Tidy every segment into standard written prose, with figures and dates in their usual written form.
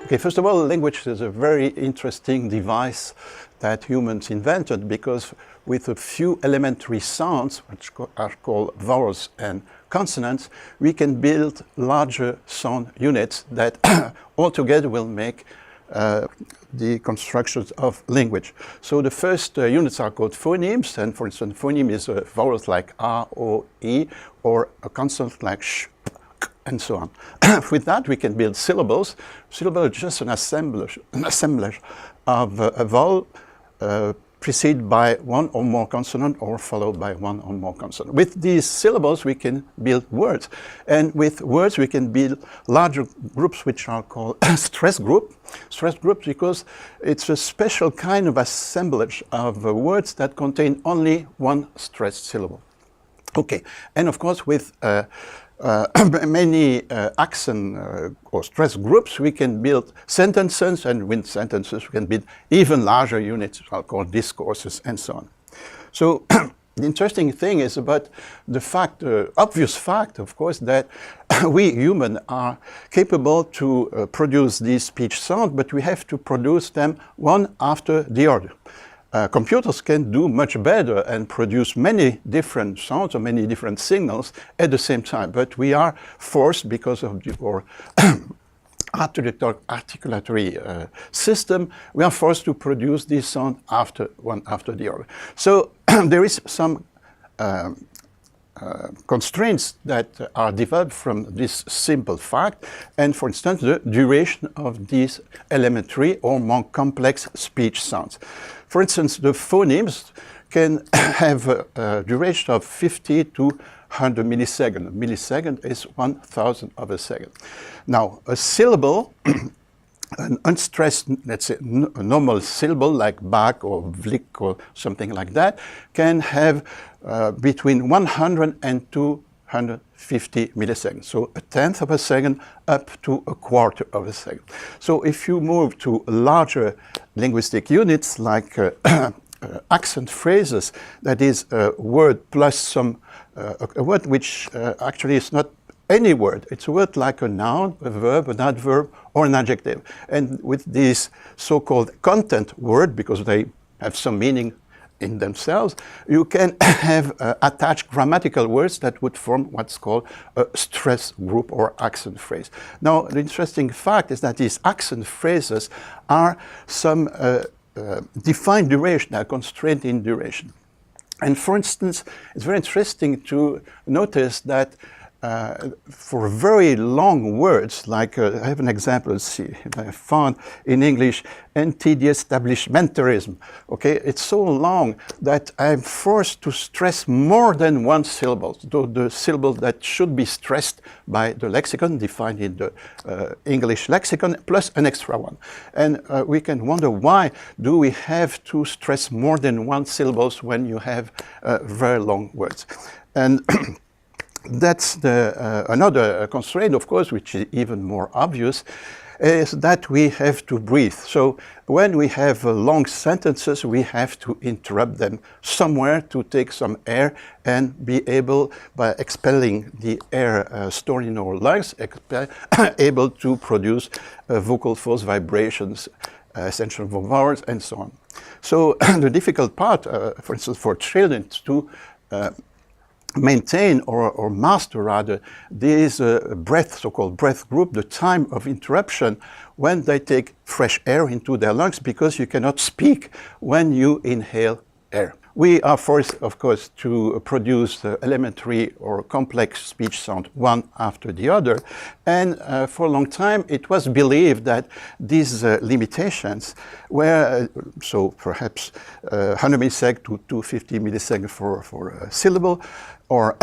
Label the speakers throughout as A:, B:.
A: Okay, first of all, language is a very interesting device that humans invented, because with a few elementary sounds, which are called vowels and consonants, we can build larger sound units that altogether will make the constructions of language. So the first units are called phonemes, and for instance, phoneme is vowels like R, O, E, or a consonant like sh, and so on. With that, we can build syllables. Syllable is just an assemblage of a vowel preceded by one or more consonant or followed by one or more consonant. With these syllables, we can build words. And with words, we can build larger groups, which are called stress groups. Stress groups because it's a special kind of assemblage of words that contain only one stressed syllable. Okay, and of course, with many accent or stress groups, we can build sentences, and with sentences we can build even larger units called discourses and so on. So the interesting thing is about the fact, obvious fact, of course, that we humans are capable to produce these speech sounds, but we have to produce them one after the other. Computers can do much better and produce many different sounds or many different signals at the same time, but we are forced, because of our articulatory system, we are forced to produce these sounds one after the other. So there is some constraints that are developed from this simple fact, and for instance, the duration of these elementary or more complex speech sounds. For instance, the phonemes can have a duration of 50 to 100 milliseconds. A millisecond is 1,000th of a second. Now, a syllable, an unstressed, let's say, a normal syllable like bak or vlik or something like that, can have between 100 and 250 milliseconds. So a tenth of a second up to a quarter of a second. So if you move to larger linguistic units like accent phrases, that is a word plus some, a word which actually is not any word. It's a word like a noun, a verb, an adverb, or an adjective. And with this so-called content word, because they have some meaning in themselves, you can have attached grammatical words that would form what's called a stress group or accent phrase. Now, the interesting fact is that these accent phrases are some defined duration, are constrained in duration. And for instance, it's very interesting to notice that for very long words, like I have an example, let's see if I found in English, anti-establishmentarianism. Okay, it's so long that I'm forced to stress more than one syllable, the syllable that should be stressed by the lexicon, defined in the English lexicon, plus an extra one. And we can wonder, why do we have to stress more than one syllables when you have very long words? And that's another constraint, of course, which is even more obvious, is that we have to breathe. So when we have long sentences, we have to interrupt them somewhere to take some air and be able, by expelling the air stored in our lungs, able to produce vocal folds, vibrations, essential for vowels, and so on. So the difficult part, for instance, for children to maintain or master rather this breath, so-called breath group, the time of interruption when they take fresh air into their lungs, because you cannot speak when you inhale air. We are forced, of course, to produce elementary or complex speech sound one after the other. And for a long time, it was believed that these limitations were, so perhaps 100 milliseconds to 250 milliseconds for a syllable, or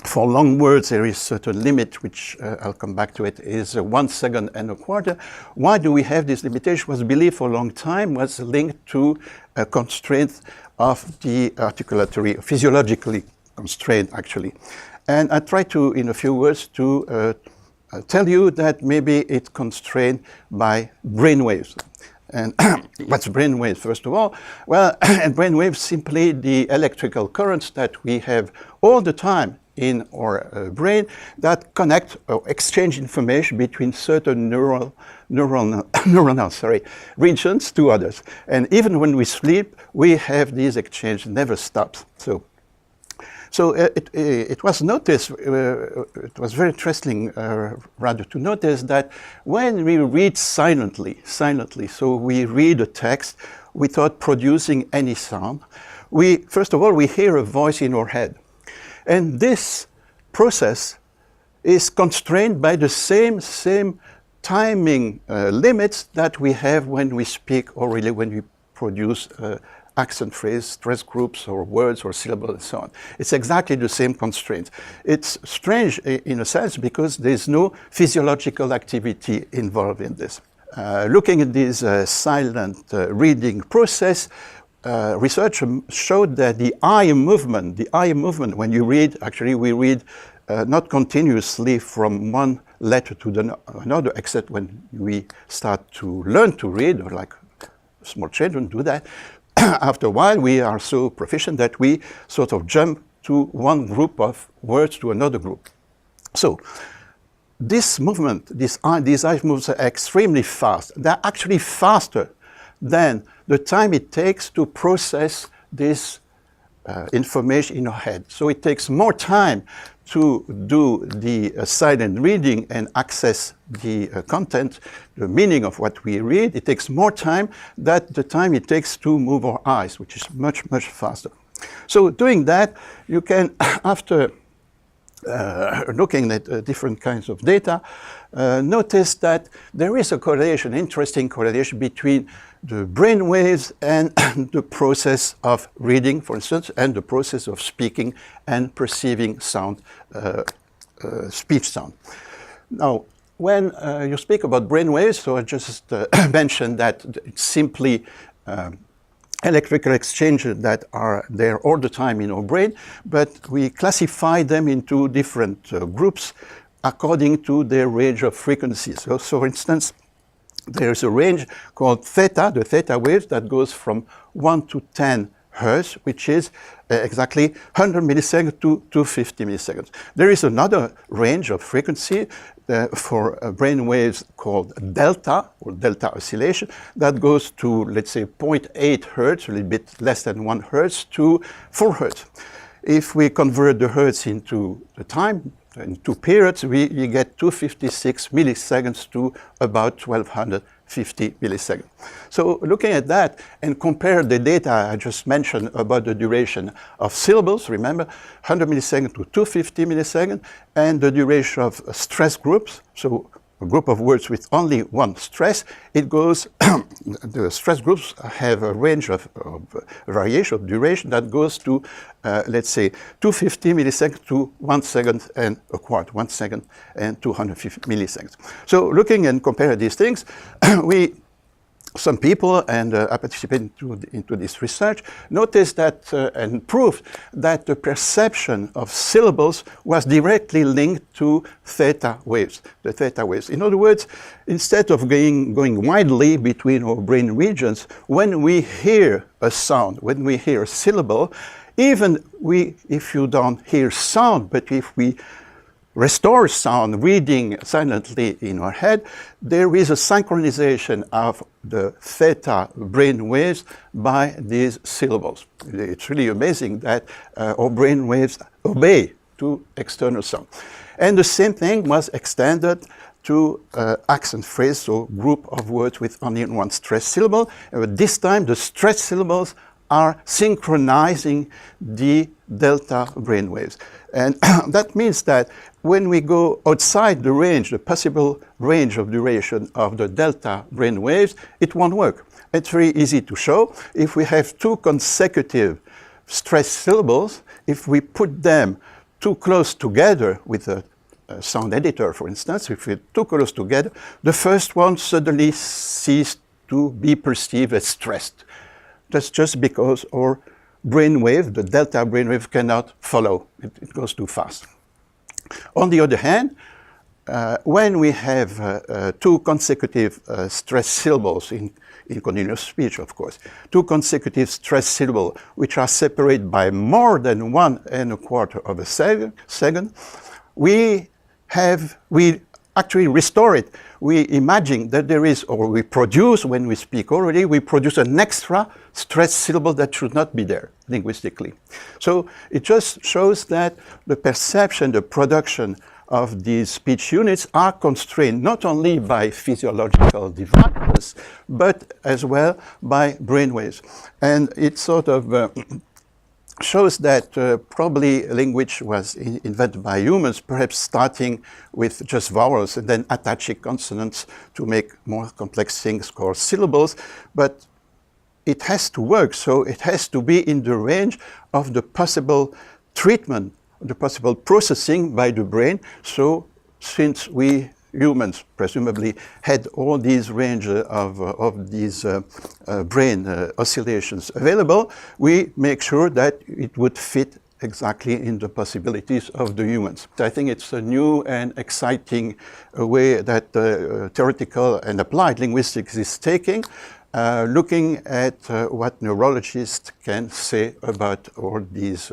A: for long words, there is a certain limit, which I'll come back to it, is 1 second and a quarter. Why do we have this limitation? Was believed for a long time, was linked to a constraint of the articulatory, physiologically constrained, actually. And I try to, in a few words, to tell you that maybe it's constrained by brain waves. And what's brain waves, first of all? Well, brain waves simply the electrical currents that we have all the time in our brain that connect or exchange information between certain neuronal regions to others. And even when we sleep, we have these exchange, never stops. So it was noticed, it was very interesting rather to notice that when we read silently, so we read a text without producing any sound, first of all, we hear a voice in our head. And this process is constrained by the same timing limits that we have when we speak orally, when we produce accent phrase, stress groups, or words, or syllables, and so on. It's exactly the same constraints. It's strange in a sense because there's no physiological activity involved in this. Looking at this silent reading process, research showed that the eye movement when you read, actually we read not continuously from one letter to another, except when we start to learn to read, or like small children do that. After a while, we are so proficient that we sort of jump to one group of words to another group. So this movement, these eye moves are extremely fast. They're actually faster than the time it takes to process this information in our head. So it takes more time to do the silent reading and access the content, the meaning of what we read. It takes more time than the time it takes to move our eyes, which is much, much faster. So doing that, you can, after looking at different kinds of data, notice that there is a correlation, interesting correlation between the brain waves and the process of reading, for instance, and the process of speaking and perceiving sound, speech sound. Now, when you speak about brain waves, so I just mentioned that it's simply electrical exchanges that are there all the time in our brain, but we classify them into different groups according to their range of frequencies. So for instance, there's a range called theta, the theta waves, that goes from 1 to 10 Hertz, which is exactly 100 milliseconds to 250 milliseconds. There is another range of frequency for brain waves called delta, or delta oscillation, that goes to, let's say, 0.8 Hertz, a little bit less than 1 Hertz, to 4 Hertz. If we convert the Hertz into the time, in two periods, we get 256 milliseconds to about 1250 milliseconds. So looking at that and compare the data I just mentioned about the duration of syllables, remember, 100 milliseconds to 250 milliseconds, and the duration of stress groups, so a group of words with only one stress, it goes, the stress groups have a range of variation of duration that goes to, let's say, 250 milliseconds to 1 second and a quarter, 1 second and 250 milliseconds. So looking and comparing these things, some people, and I participated into this research, noticed that and proved that the perception of syllables was directly linked to theta waves, the theta waves. In other words, instead of going widely between our brain regions, when we hear a sound, when we hear a syllable, even if you don't hear sound, but if we restore sound reading silently in our head, there is a synchronization of the theta brain waves by these syllables. It's really amazing that our brain waves obey to external sound. And the same thing was extended to accent phrase, so group of words with only one stressed syllable. And this time the stressed syllables are synchronizing the delta brain waves. And that means that when we go outside the range, the possible range of duration of the delta brain waves, it won't work. It's very easy to show. If we have two consecutive stressed syllables, if we put them too close together with a sound editor, for instance, if we're too close together, the first one suddenly ceases to be perceived as stressed. That's just because our brainwave, the delta brainwave, cannot follow. It goes too fast. On the other hand, when we have two consecutive stressed syllables in in continuous speech, of course. Two consecutive stressed syllables, which are separated by more than 1 1/4 of a second. We actually restore it. We imagine that there is, or we produce, when we speak orally, we produce an extra stressed syllable that should not be there linguistically. So it just shows that the perception, the production of these speech units are constrained not only by physiological devices, but as well by brainwaves. And it sort of shows that probably language was invented by humans, perhaps starting with just vowels and then attaching consonants to make more complex things called syllables. But it has to work, so it has to be in the range of the possible treatment, the possible processing by the brain. So since we humans presumably had all these range of these brain oscillations available, we make sure that it would fit exactly in the possibilities of the humans. I think it's a new and exciting way that theoretical and applied linguistics is taking, looking at what neurologists can say about all these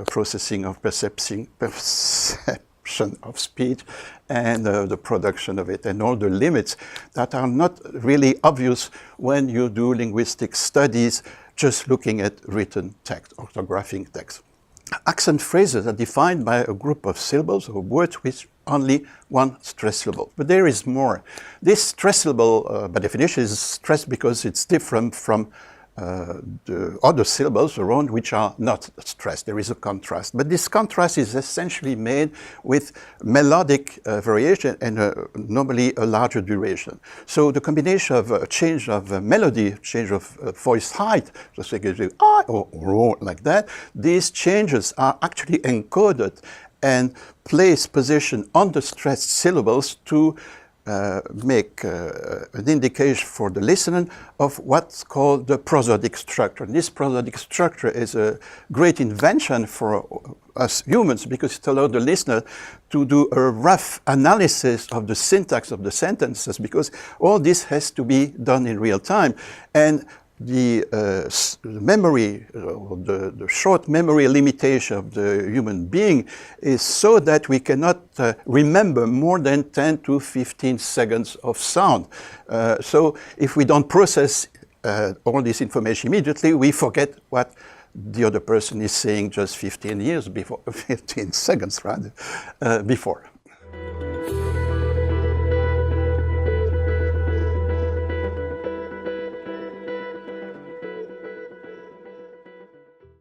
A: processing of perception of speech and the production of it, and all the limits that are not really obvious when you do linguistic studies just looking at written text, orthographic text. Accent phrases are defined by a group of syllables or words with only one stressed syllable. But there is more. This stressed syllable, by definition, is stressed because it's different from the other syllables around which are not stressed. There is a contrast. But this contrast is essentially made with melodic variation and normally a larger duration. So the combination of a change of melody, change of voice height, just like ah or like that, these changes are actually encoded and place position on the stressed syllables to make an indication for the listener of what's called the prosodic structure. And this prosodic structure is a great invention for us humans because it allows the listener to do a rough analysis of the syntax of the sentences, because all this has to be done in real time. And the memory, the short memory limitation of the human being is so that we cannot remember more than 10 to 15 seconds of sound. So if we don't process all this information immediately, we forget what the other person is saying just 15 years before, 15 seconds rather, before.